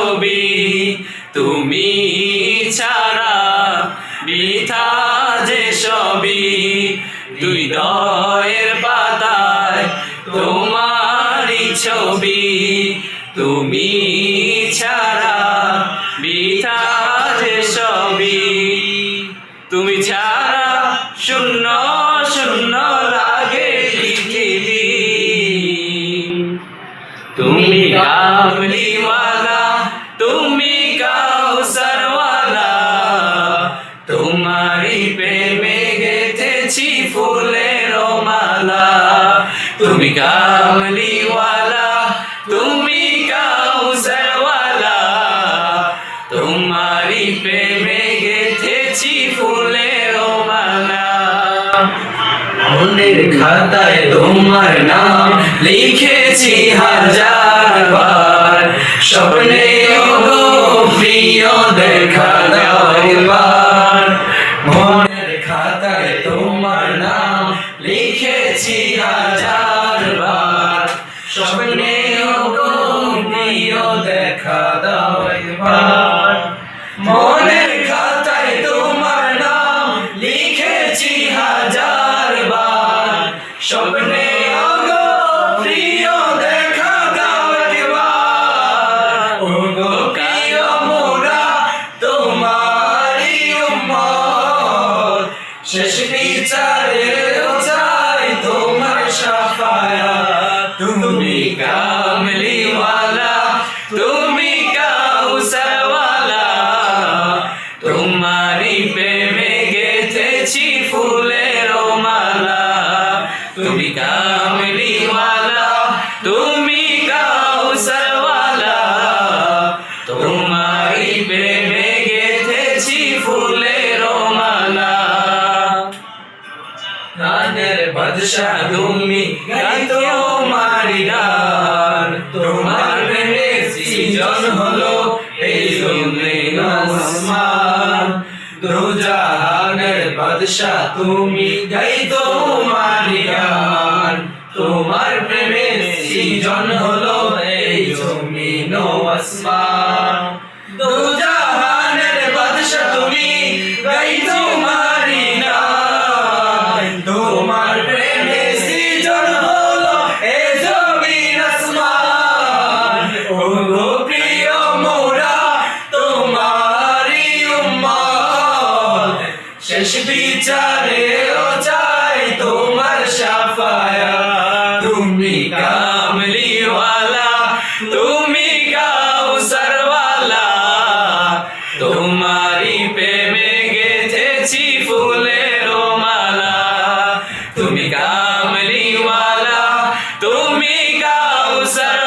ছবি, তুমি ছাড়া বৃথা যে সবই। দুই দয়ের পাতায় তোমারই ছবি, তুমি ছাড়া বৃথা যে সবই। তুমি ছাড়া শূন্য শূন্য লাগে পৃথিবী। তুমি কামলিওয়ালা, তুমি কাউসারওয়ালা, তোমারই প্রেমে গেঁথেছি ফুলের মালা। তুমি কামলিওয়ালা, তুমি কাউসারওয়ালা, তোমারই প্রেমে গেঁথেছি ফুলের মালা। মনের খাতায় তোমার নাম লিখেছি হাজার বার, স্বপ্নে ওগো প্রিয় দেখা দাও একবার। মনের খাতায় তোমার নাম লিখেছি হাজার বার, স্বপ্নে ওগো প্রিয় দেখা দাও একবার। মনের খাতায় তোমার নাম লিখেছি হাজার বার, স্বপ্নে ওগো প্রিয় দেখা দাও একবার। ওগো প্রিয় মোরা তোমারই উম্মত, শেষ বিচারেও চাই তোমার শাফায়াত। তুমি কামলিওয়ালা, তুমি কাউসারওয়ালা, তোমারই প্রেমে গেঁথেছি ফুলের মালা। তুমি কামলিওয়ালা, তুমি কাউসারওয়ালা, তোমারই প্রেমে গেঁথেছি ফুলের মালা। গানের বাদশাহ তুমি, গাই তোমারই গান, তোমার প্রেমে সৃজন হলো এই জমিন আসমান। দো জাহানের বাদশাহ তুমি, গাই তোমারই গান, তোমার প্রেমে সৃজন হলো এই জমিন আসমান। দো জাহানের বাদশাহ তুমি, গাই তোমারই গান, তোমার প্রেমে সৃজন হলো এই জমিন আসমান। ওগো প্রিয় মোরা তোমারই উম্মত, শেষ বিচারেও চাই তোমার শাফায়াত। তুমি কামলিওয়ালা, তুমি কাউসারওয়ালা, তোমারই প্রেমে গেঁথেছি ফুলের মালা। তুমি কামলিওয়ালা, তুমি কাউসার